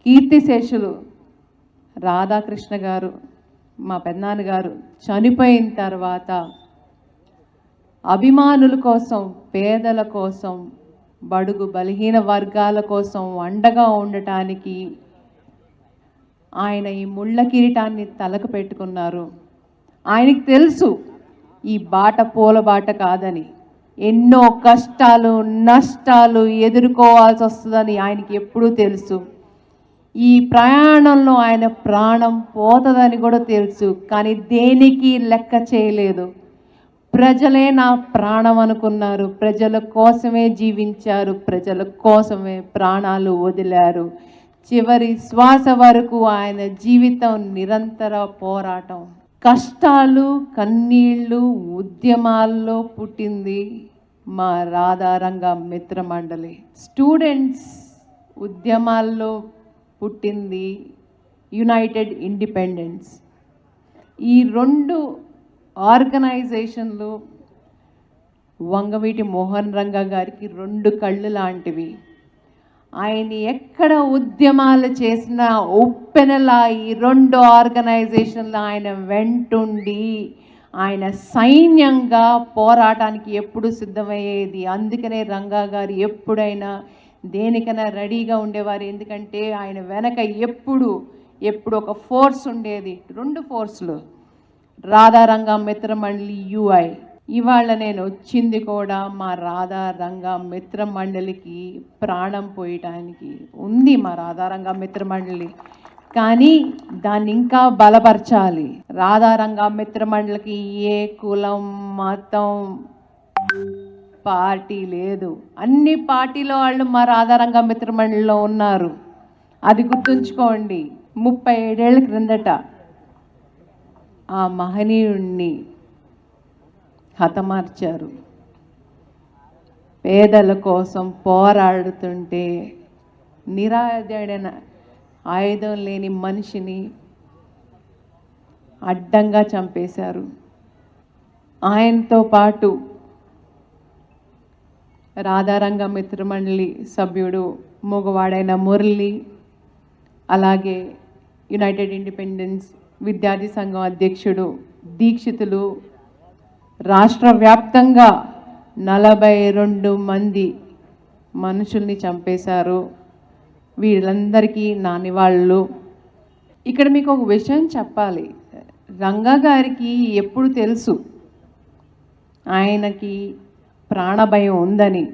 కీర్తిశేషులు రాధాకృష్ణ గారు, మా పెదనాన్నగారు చనిపోయిన తర్వాత అభిమానుల కోసం, పేదల కోసం, బడుగు బలహీన వర్గాల కోసం అండగా ఉండటానికి ఆయన ఈ ముళ్ళ కిరీటాన్ని తలకు పెట్టుకున్నారు. ఆయనకి తెలుసు ఈ బాట పూల బాట కాదని, ఎన్నో కష్టాలు నష్టాలు ఎదుర్కోవాల్సి వస్తుందని ఆయనకి ఎప్పుడూ తెలుసు. ఈ ప్రయాణంలో ఆయన ప్రాణం పోతుందని కూడా తెలుసు, కానీ దేనికి లెక్క చేయలేదు. ప్రజలే నా ప్రాణం అనుకున్నారు, ప్రజల కోసమే జీవించారు, ప్రజల కోసమే ప్రాణాలు వదిలారు. చివరి శ్వాస వరకు ఆయన జీవితం నిరంతర పోరాటం. కష్టాలు, కన్నీళ్ళు, ఉద్యమాల్లో పుట్టింది మా రాధారంగ మిత్ర మండలి. స్టూడెంట్స్ ఉద్యమాల్లో పుట్టింది యునైటెడ్ ఇండిపెండెన్స్. ఈ రెండు ఆర్గనైజేషన్లు వంగవీటి మోహన్ రంగా గారికి రెండు కళ్ళు లాంటివి. ఆయన ఎక్కడ ఉద్యమాలు చేసినా ఉప్పెనలా ఈ రెండు ఆర్గనైజేషన్లు ఆయన వెంటుండి ఆయన సైన్యంగా పోరాటానికి ఎప్పుడు సిద్ధమయ్యేది. అందుకనే రంగా గారు ఎప్పుడైనా దేనికైనా రెడీగా ఉండేవారు. ఎందుకంటే ఆయన వెనక ఎప్పుడు ఒక ఫోర్స్ ఉండేది, రెండు ఫోర్స్లు, రాధారంగ మిత్ర మండలి యుఐ. ఇవాళ నేను వచ్చింది కూడా మా రాధారంగ మిత్ర మండలికి ప్రాణం పోయటానికి ఉంది. మా రాధారంగ మిత్ర మండలి, కానీ దాన్ని ఇంకా బలపరచాలి. రాధారంగ మిత్ర మండలికి ఏ కులం, మతం, పార్టీ లేదు. అన్ని పార్టీల వాళ్ళు మా రాధారంగ మిత్ర మండలిలో ఉన్నారు. అది గుర్తుంచుకోండి. 37 ఏళ్ల క్రిందట ఆ మహనీయుణ్ణి హతమార్చారు. పేదల కోసం పోరాడుతుంటే నిరాయుధుడైన, ఆయుధం లేని మనిషిని అడ్డంగా చంపేశారు. ఆయనతో పాటు రాధారంగ మిత్ర మండలి సభ్యుడు మగవాడైన మురళి, అలాగే యునైటెడ్ ఇండిపెండెన్స్ విద్యార్థి సంఘం అధ్యక్షుడు దీక్షితులు, రాష్ట్ర వ్యాప్తంగా 42 మంది మనుషుల్ని చంపేశారు. వీళ్ళందరికీ నా నివాళులు. ఇక్కడ మీకు ఒక విషయం చెప్పాలి. రంగా గారికి ఎప్పుడు తెలుసు ఆయనకి ప్రాణభయం ఉందని,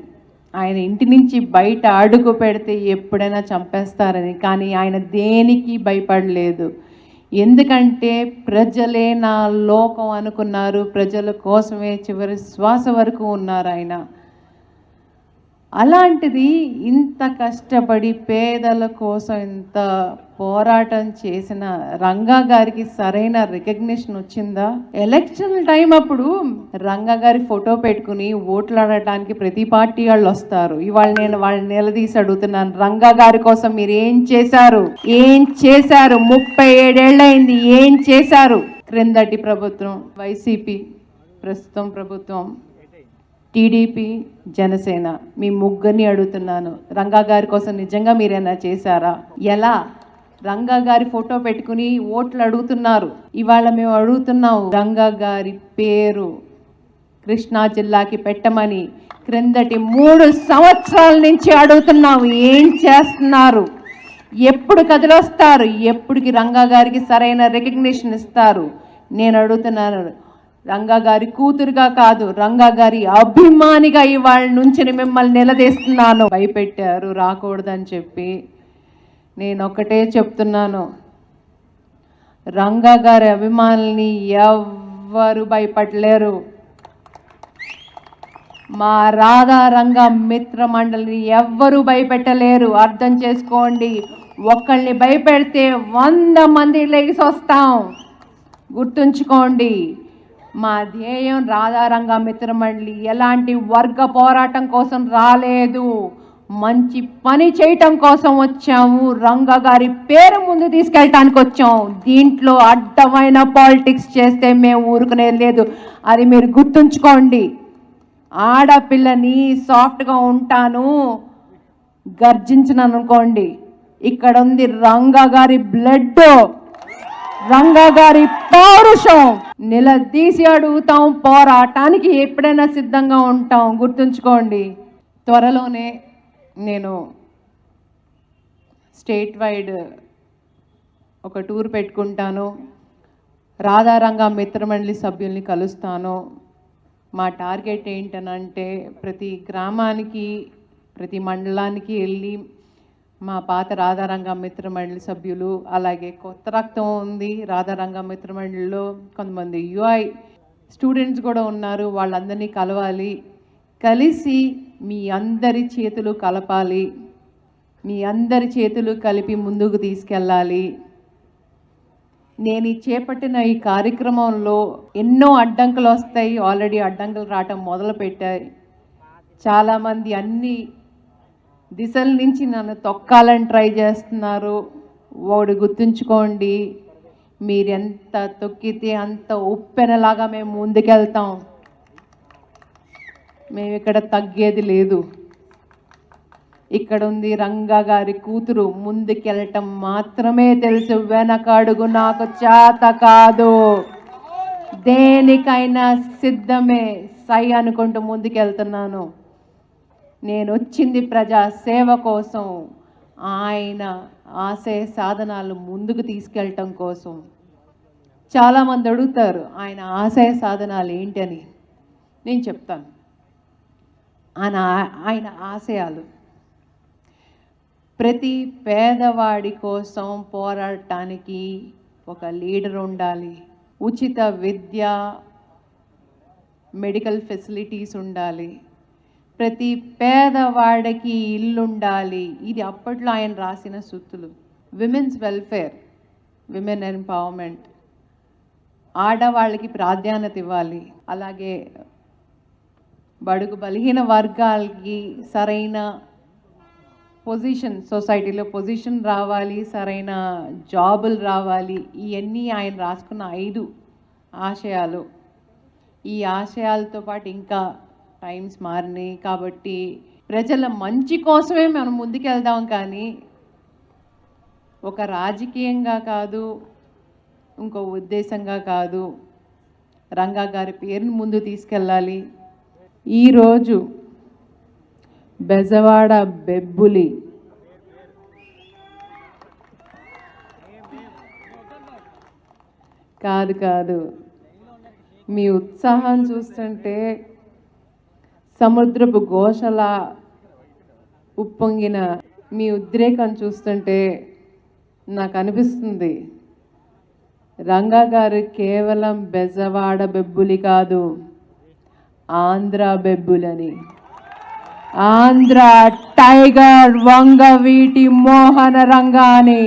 ఆయన ఇంటి నుంచి బయట అడుగు పెడితే ఎప్పుడైనా చంపేస్తారని. కానీ ఆయన దేనికి భయపడలేదు. ఎందుకంటే ప్రజలే నా లోకం అనుకున్నారు. ప్రజల కోసమే చివరి శ్వాస వరకు ఉన్నారు ఆయన. అలాంటిది ఇంత కష్టపడి పేదల కోసం ఇంత పోరాటం చేసిన రంగా గారికి సరైన రికగ్నిషన్ వచ్చిందా? ఎలక్షన్ టైం అప్పుడు రంగా గారి ఫోటో పెట్టుకుని ఓట్లు ఆడటానికి ప్రతి పార్టీ వాళ్ళు వస్తారు. ఇవాళ నేను వాళ్ళని నిలదీసి అడుగుతున్నాను, రంగా గారి కోసం మీరు ఏం చేశారు? 37 ఏళ్ళైంది, ఏం చేశారు? క్రిందటి ప్రభుత్వం వైసీపీ, ప్రస్తుతం ప్రభుత్వం టీడీపీ, జనసేన, మీ ముగ్గురిని అడుగుతున్నాను, రంగా గారి కోసం నిజంగా మీరేనా చేశారా? ఎలా? రంగా గారి ఫోటో పెట్టుకుని ఓట్లు అడుగుతున్నారు. ఇవాళ మేము అడుగుతున్నాం, రంగా గారి పేరు కృష్ణా జిల్లాకి పెట్టమని క్రిందటి 3 సంవత్సరాల నుంచి అడుగుతున్నాము. ఏం చేస్తున్నారు? ఎప్పుడు కదిలొస్తారు? ఎప్పటికి రంగా గారికి సరైన రికగ్నిషన్ ఇస్తారు? నేను అడుగుతున్నాను. రంగా గారి కూతురుగా కాదు, రంగా గారి అభిమానిగా ఇవాళ నుంచి మిమ్మల్ని నిలదీస్తున్నాను. భయపెట్టారు రాకూడదని చెప్పి. నేను ఒకటే చెప్తున్నాను, రంగా గారి అభిమానుల్ని ఎవ్వరు భయపడలేరు. మా రాధారంగ మిత్ర మండలిని ఎవ్వరూ భయపెట్టలేరు. అర్థం చేసుకోండి. ఒక్కళ్ళని భయపెడితే 100 మంది లేచి వస్తాం. గుర్తుంచుకోండి. మా ధ్యేయం రాధారంగ మిత్ర మండలి ఎలాంటి వర్గ పోరాటం కోసం రాలేదు, మంచి పని చేయటం కోసం వచ్చాము. రంగా గారి పేరు ముందు తీసుకెళ్ళటానికి వచ్చాం. దీంట్లో అడ్డమైన పాలిటిక్స్ చేస్తే మేము ఊరుకునేది లేదు. అది మీరు గుర్తుంచుకోండి. ఆడపిల్లని సాఫ్ట్గా ఉంటాను, గర్జించను అనుకోండి, ఇక్కడ ఉంది రంగా గారి బ్లడ్, రంగా గారి పౌరుషం. నిలదీసి అడుగుతాం, పోరాటానికి ఎప్పుడైనా సిద్ధంగా ఉంటాం. గుర్తుంచుకోండి. త్వరలోనే నేను స్టేట్ వైడ్ ఒక టూర్ పెట్టుకుంటాను. రాధారంగా మిత్రమండలి సభ్యుల్ని కలుస్తాను. మా టార్గెట్ ఏంటనంటే ప్రతి గ్రామానికి, ప్రతి మండలానికి వెళ్ళి మా పాత రాధారంగా మిత్రమండలి సభ్యులు, అలాగే కొత్త రక్తం ఉంది రాధారంగా మిత్రమండలిలో, కొంతమంది యుఐ స్టూడెంట్స్ కూడా ఉన్నారు, వాళ్ళందరినీ కలవాలి. కలిసి మీ అందరి చేతులు కలపాలి, మీ అందరి చేతులు కలిపి ముందుకు తీసుకెళ్ళాలి. నేను చేపట్టిన ఈ కార్యక్రమంలో ఎన్నో అడ్డంకులు వస్తాయి. ఆల్రెడీ అడ్డంకులు రావటం మొదలుపెట్టాయి. చాలామంది అన్ని దిశల నుంచి నన్ను తొక్కాలని ట్రై చేస్తున్నారు. వాడు గుర్తుంచుకోండి, మీరెంత తొక్కితే అంత ఉప్పెనలాగా మేము ముందుకెళ్తాం. మేము ఇక్కడ తగ్గేది లేదు. ఇక్కడ ఉంది రంగా గారి కూతురు, ముందుకెళ్ళటం మాత్రమే తెలుసు, వెనకడుగు నాకు చేత కాదు. దేనికైనా సిద్ధమే, సై అనుకుంటూ ముందుకెళ్తున్నాను. నేను వచ్చింది ప్రజా సేవ కోసం, ఆయన ఆశయ సాధనాలు ముందుకు తీసుకెళ్ళటం కోసం. చాలామంది అడుగుతారు ఆయన ఆశయ సాధనాలు ఏంటని. నేను చెప్తాను. ఆయన ఆశయాలు ప్రతి పేదవాడి కోసం పోరాడటానికి ఒక లీడర్ ఉండాలి, ఉచిత విద్య, మెడికల్ ఫెసిలిటీస్ ఉండాలి, ప్రతి పేదవాడికి ఇల్లు ఉండాలి. ఇది అప్పట్లో ఆయన రాసిన సూత్తులు. విమెన్స్ వెల్ఫేర్, విమెన్ ఎంపవర్మెంట్, ఆడవాళ్ళకి ప్రాధాన్యత ఇవ్వాలి. అలాగే బడుగు బలహీన వర్గాలకి సరైన పొజిషన్, సొసైటీలో పొజిషన్ రావాలి, సరైన జాబులు రావాలి. ఇవన్నీ ఆయన రాసుకున్న 5 ఆశయాలు. ఈ ఆశయాలతో పాటు ఇంకా టైమ్స్ మారినాయి కాబట్టి ప్రజల మంచి కోసమే మనం ముందుకెళ్దాం, కానీ ఒక రాజకీయంగా కాదు, ఇంకో ఉద్దేశంగా కాదు. రంగా గారి పేరుని ముందు తీసుకెళ్ళాలి. ఈరోజు బెజవాడ బెబ్బులి కాదు, మీ ఉత్సాహం చూస్తుంటే సముద్రపు ఘోషలా ఉప్పొంగిన మీ ఉద్రేకం చూస్తుంటే నాకు అనిపిస్తుంది రంగా గారు కేవలం బెజవాడ బెబ్బులి కాదు, ఆంధ్ర బెబ్బులని. ఆంధ్ర టైగర్ వంగవీటి మోహన రంగాని.